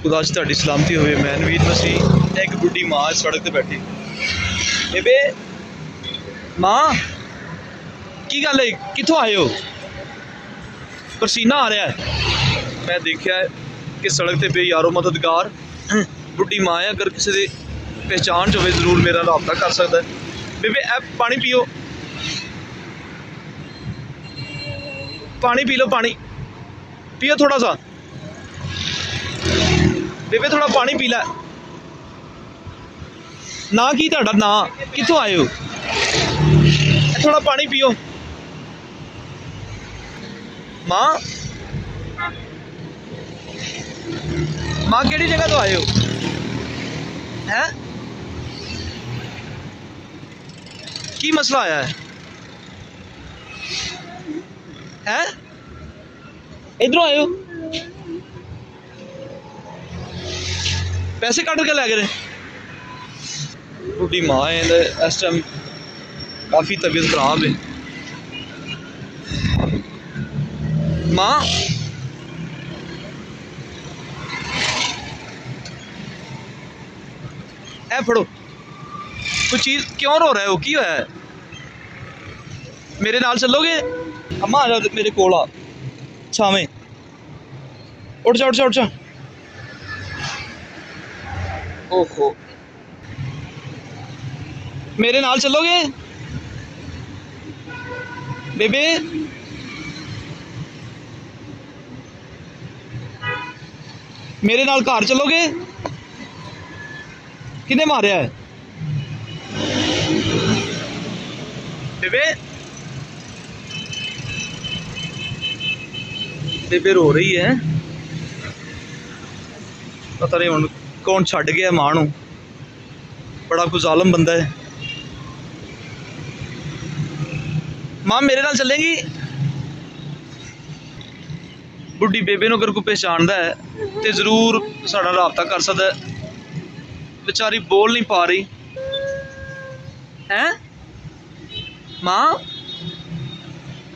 खुदा च तुहाडी सलामती होवे। मैं नवीद मसीह। एक बुढ़ी माँ सड़क ते बैठी। बेबे माँ की गल है, कित्थों आए हो? पसीना आ रहा है। मैं देखा कि सड़क ते पे यारो मददगार बुढ़ी माँ है, अगर किसी की पहचान च होवे जरूर मेरा राबता कर सकता है। बेबे ए पानी पियो, पानी पी लो, पानी पियो थोड़ा सा। बेबे थोड़ा पानी पी लै। ना की तुहाडा ना, कित्थों आए हो? थोड़ा पानी पियो। माँ माँ केड़ी जगह तो आए हो? हैं की मसला आया है? हैं इधरों आए हो? पैसे कट के लै गए? बुढ़ी माँ है, इस टाइम काफ़ी तबीयत खराब है। माँ ए फड़ो, कोई चीज़ क्यों रो रहे हो, की होया है? मेरे नाल चलोगे? अम्मा आ जा मेरे कोल आ, छावें। उठ जा उठ जा उठ जा। ओहो, मेरे नाल चलोगे? बेबे मेरे नाल घर चलोगे? किने मारिया है? बेबे बेबे रो रही है, पता नहीं हुण कौन छड्ड गया मां नूं। बड़ा कुछ जालम बंदा है। मां मेरे नाल चलेंगी? बुढ़ी बेबे नूं अगर कोई पहचानदा है तो जरूर साडा राबता कर सकदा है। बेचारी बोल नहीं पा रही हैं। मां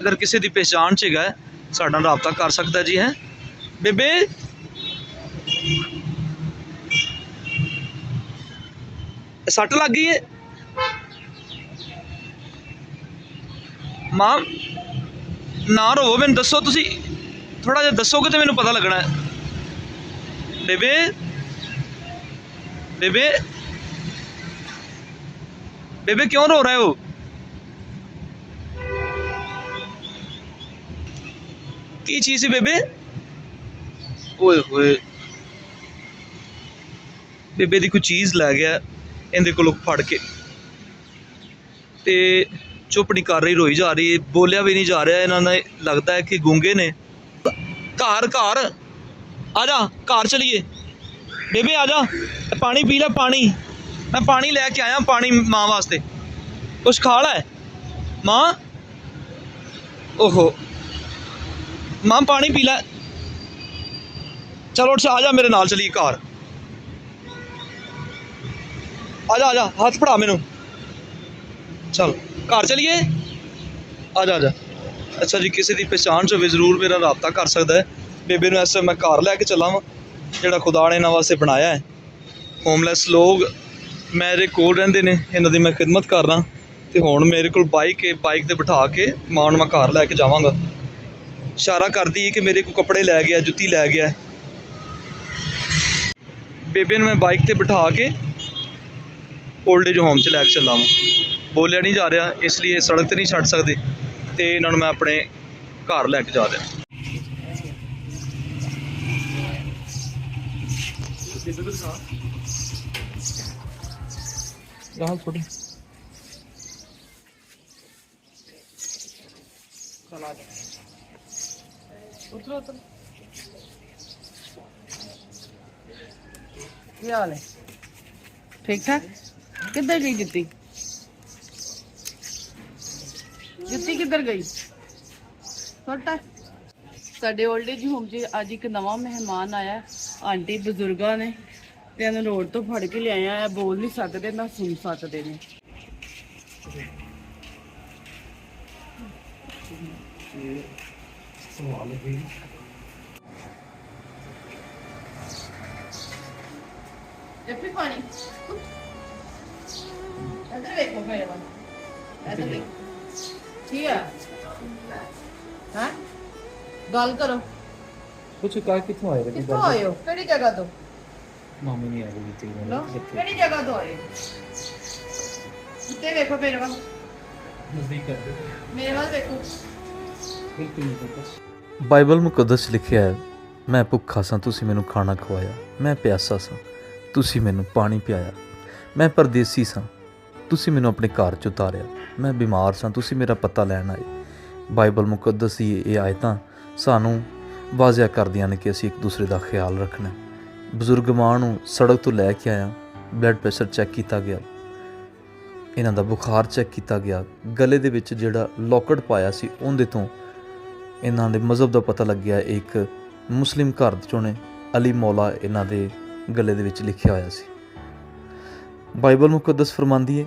अगर किसी की पहचान च है साडा राबता कर सकता है जी। है बेबे सट लग गई है? मां ना रोवो, मैनू दसो, तुसी थोड़ा जिहा दसोगे तो मैनू पता लगना है। बेबे बेबे बेबे क्यों रो रहे हो? की चीज़ है बेबे? ओए होए, बेबे दी कोई चीज़ लै गया इहदे कोलों फड़ के, ते चुप नहीं कर रही, रोई जा रही है, बोलिया भी नहीं जा रहा। इन्होंने लगता है कि गूंगे ने। घर घर आ जा, घर चलिए। बेबे आ जा, पानी पी लै, पानी। मैं पानी लैके आया, पानी माँ वास्ते। कुछ खा लै माँ। ओहो माँ पानी पी लै। चलो आ जा मेरे नाल चलिए घर। आ जा हाथ फड़ा मैनू, चल घर चलिए। आ जा आ जा। अच्छा जी, किसी की पहचान च होवे जरूर मेरा राबता कर सकता है। बेबे नूं इस मैं घर लैके चला वा जिहड़ा खुदा ने इन्हां वास्ते बनाया है। होमलैस लोग मेरे कोल रहिंदे ने, इन्हां दी मैं खिदमत कर रहा। तो हुण मेरे कोल बाइक है, बाइक ते बिठा के मां नूं मैं घर लैके जावांगा। इशारा करदी है कि मेरे को कपड़े लै गया, जुत्ती लै गया। बेबे नूं मैं बाइक ते बिठा के ओल्ड एज होम च लैके चला वा। बोलिया नहीं जा रहा, इसलिए सड़क तो नहीं छड्ड सकते, तो इन्होंने मैं अपने घर लैके जा रहा। क्या हाल है? ठीक ठाक? किधर गई जुत्ती? जुत्ती किधर गई? छोटा ਸਾਡੇ ओल्ड एज होम 'ਚ ਅੱਜ ਇੱਕ ਨਵਾਂ ਮਹਿਮਾਨ ਆਇਆ। ਆਂਟੀ ਬਜ਼ੁਰਗਾਂ ਨੇ ਤੇ ਇਹਨੂੰ ਰੋਡ ਤੋਂ ਫੜ ਕੇ ਲਿਆਇਆ ਆ। ਬੋਲ ਨਹੀਂ ਸਕਦੇ ਨਾ ਸੁਣ ਸਕਦੇ ਨੇ। ਜੱਫੀ ਪਾਣੀ ਇੱਧਰ ਵੇਖੋ ਮੇਰੇ ਵੱਲ ਇੱਧਰ ਦੇਖ ਕੀ ਆ ਹਾਂ ਗੱਲ ਕਰੋ ਕੁਛ ਕਾ ਕਿੱਥੋਂ ਆਏ ਕਿੱਥੋਂ ਆਏ ਹੋ ਕਿਹੜੀ ਜਗ੍ਹਾ ਤੋਂ ਮਾਮੀ ਨਹੀਂ ਆਈ ਜੀ ਲੋ ਕਿਹੜੀ ਜਗ੍ਹਾ ਤੋਂ ਆਏ ਉੱਤੇ ਵੇਖੋ ਮੇਰੇ ਵੱਲ ਨਜ਼ਦੀਕ ਕਰ ਦਿਓ ਮੇਰੇ ਵੱਲ ਵੇਖੋ ਬਿਲਕੁਲ ਨਹੀਂ ਪਤਾ ਬਾਈਬਲ ਮੁਕੱਦਸ ਲਿਖਿਆ ਹੈ ਮੈਂ ਭੁੱਖਾ ਸਾਂ ਤੁਸੀਂ ਮੈਨੂੰ ਖਾਣਾ ਖਵਾਇਆ ਮੈਂ ਪਿਆਸਾ ਸਾਂ ਤੁਸੀਂ ਮੈਨੂੰ ਪਾਣੀ ਪਿਆਇਆ ਮੈਂ ਪਰਦੇਸੀ ਸਾਂ ਤੁਸੀਂ ਮੈਨੂੰ ਆਪਣੇ ਘਰ 'ਚ ਉਤਾਰਿਆ ਮੈਂ ਬਿਮਾਰ ਸਾਂ ਤੁਸੀਂ ਮੇਰਾ ਪਤਾ ਲੈਣ ਆਏ ਬਾਈਬਲ ਮੁਕੱਦਸ ਦੀ ਇਹ ਆਇਤਾਂ ਸਾਨੂੰ ਵਾਜ਼ਿਆ ਕਰਦੀਆਂ ਨੇ ਕਿ ਅਸੀਂ ਇੱਕ ਦੂਸਰੇ ਦਾ ਖਿਆਲ ਰੱਖਣਾ ਬਜ਼ੁਰਗ ਮਾਂ ਨੂੰ ਸੜਕ ਤੋਂ ਲੈ ਕੇ ਆਇਆ ਬਲੱਡ ਪ੍ਰੈਸ਼ਰ ਚੈੱਕ ਕੀਤਾ ਗਿਆ ਇਹਨਾਂ ਦਾ ਬੁਖਾਰ ਚੈੱਕ ਕੀਤਾ ਗਿਆ ਗਲੇ ਦੇ ਵਿੱਚ ਜਿਹੜਾ ਲੋਕਟ ਪਾਇਆ ਸੀ ਉਹਦੇ ਤੋਂ ਇਹਨਾਂ ਦੇ ਮਜ਼ਹਬ ਦਾ ਪਤਾ ਲੱਗਿਆ ਇੱਕ ਮੁਸਲਿਮ ਘਰ ਚੋਂ ਨੇ ਅਲੀ ਮੌਲਾ ਇਹਨਾਂ ਦੇ ਗਲੇ ਦੇ ਵਿੱਚ ਲਿਖਿਆ ਹੋਇਆ ਸੀ ਬਾਈਬਲ ਮੁਕੱਦਸ ਫਰਮਾਂਦੀ ਹੈ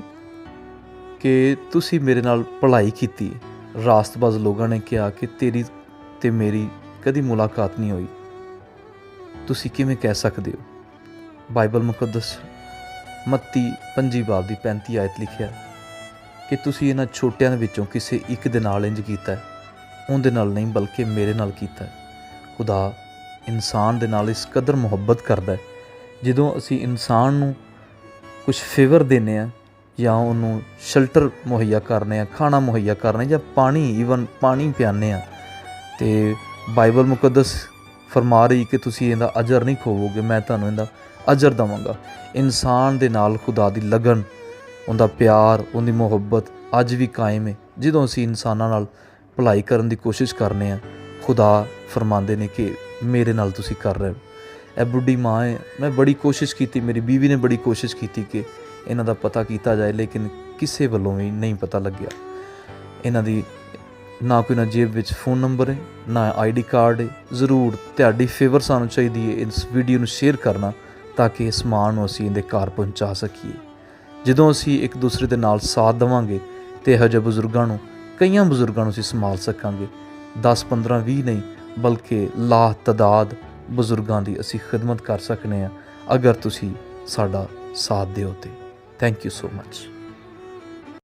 ਕਿ ਤੁਸੀਂ ਮੇਰੇ ਨਾਲ ਭਲਾਈ ਕੀਤੀ ਰਾਸਤਬਾਜ਼ ਲੋਕਾਂ ਨੇ ਕਿਹਾ ਕਿ ਤੇਰੀ ਤੇ ਮੇਰੀ ਕਦੀ ਮੁਲਾਕਾਤ ਨਹੀਂ ਹੋਈ ਤੁਸੀਂ ਕਿਵੇਂ ਕਹਿ ਸਕਦੇ ਹੋ ਬਾਈਬਲ ਮੁਕੱਦਸ ਮੱਤੀ 5 ਬਾਬ ਦੀ 35 ਆਇਤ ਲਿਖਿਆ ਕਿ ਤੁਸੀਂ ਇਹਨਾਂ ਛੋਟਿਆਂ ਦੇ ਵਿੱਚੋਂ ਕਿਸੇ ਇੱਕ ਦੇ ਨਾਲ ਇੰਜ ਕੀਤਾ ਉਹਦੇ ਨਾਲ ਨਹੀਂ ਬਲਕਿ ਮੇਰੇ ਨਾਲ ਕੀਤਾ ਖੁਦਾ ਇਨਸਾਨ ਦੇ ਨਾਲ ਇਸ ਕਦਰ ਮੁਹੱਬਤ ਕਰਦਾ ਹੈ ਜਦੋਂ ਅਸੀਂ ਇਨਸਾਨ ਨੂੰ ਕੁਝ ਫੇਵਰ ਦਿੰਦੇ ਹਾਂ ਜਾਂ ਉਹਨੂੰ ਸ਼ੈਲਟਰ ਮੁਹੱਈਆ ਕਰਨੇ ਆ ਖਾਣਾ ਮੁਹੱਈਆ ਕਰਨੇ ਜਾਂ ਪਾਣੀ ਈਵਨ ਪਾਣੀ ਪਿਆਉਂਦੇ ਹਾਂ ਅਤੇ ਬਾਈਬਲ ਮੁਕੱਦਸ ਫਰਮਾ ਰਹੀ ਕਿ ਤੁਸੀਂ ਇਹਦਾ ਅਜਰ ਨਹੀਂ ਖੋਵੋਗੇ ਮੈਂ ਤੁਹਾਨੂੰ ਇਹਦਾ ਅਜਰ ਦੇਵਾਂਗਾ ਇਨਸਾਨ ਦੇ ਨਾਲ ਖੁਦਾ ਦੀ ਲਗਨ ਉਹਦਾ ਪਿਆਰ ਉਹਦੀ ਮੁਹੱਬਤ ਅੱਜ ਵੀ ਕਾਇਮ ਹੈ ਜਦੋਂ ਅਸੀਂ ਇਨਸਾਨਾਂ ਨਾਲ ਭਲਾਈ ਕਰਨ ਦੀ ਕੋਸ਼ਿਸ਼ ਕਰਨੇ ਆ ਖੁਦਾ ਫਰਮਾਉਂਦੇ ਨੇ ਕਿ ਮੇਰੇ ਨਾਲ ਤੁਸੀਂ ਕਰ ਰਹੇ ਹੋ ਇਹ ਬੁੱਢੀ ਮਾਂ ਹੈ ਮੈਂ ਬੜੀ ਕੋਸ਼ਿਸ਼ ਕੀਤੀ ਮੇਰੀ ਬੀਵੀ ਨੇ ਬੜੀ ਕੋਸ਼ਿਸ਼ ਕੀਤੀ ਕਿ ਇਹਨਾਂ ਦਾ ਪਤਾ ਕੀਤਾ ਜਾਏ ਲੇਕਿਨ ਕਿਸੇ ਵੱਲੋਂ ਵੀ ਨਹੀਂ ਪਤਾ ਲੱਗਿਆ ਇਹਨਾਂ ਦੀ ਨਾ ਕੋਈ ਨਾ ਜੇਬ ਵਿੱਚ ਫੋਨ ਨੰਬਰ ਹੈ ਨਾ ਆਈਡੀ ਕਾਰਡ ਹੈ ਜ਼ਰੂਰ ਤੁਹਾਡੀ ਫੇਵਰ ਸਾਨੂੰ ਚਾਹੀਦੀ ਹੈ ਇਸ ਵੀਡੀਓ ਨੂੰ ਸ਼ੇਅਰ ਕਰਨਾ ਤਾਂ ਕਿ ਇਸ ਮਾਂ ਨੂੰ ਅਸੀਂ ਇਹਦੇ ਘਰ ਪਹੁੰਚਾ ਸਕੀਏ ਜਦੋਂ ਅਸੀਂ ਇੱਕ ਦੂਸਰੇ ਦੇ ਨਾਲ ਸਾਥ ਦੇਵਾਂਗੇ ਤੇ ਇਹੋ ਜਿਹੇ ਬਜ਼ੁਰਗਾਂ ਨੂੰ ਕਈਆਂ ਬਜ਼ੁਰਗਾਂ ਨੂੰ ਅਸੀਂ ਸੰਭਾਲ ਸਕਾਂਗੇ 10 15 20 ਨਹੀਂ ਬਲਕਿ ਲਾਤਾਦਾਦ ਬਜ਼ੁਰਗਾਂ ਦੀ ਅਸੀਂ ਖਿਦਮਤ ਕਰ ਸਕਨੇ ਹਾਂ ਅਗਰ ਤੁਸੀਂ ਸਾਡਾ ਸਾਥ ਦਿਓ ਤੇ ਥੈਂਕ ਯੂ ਸੋ ਮਚ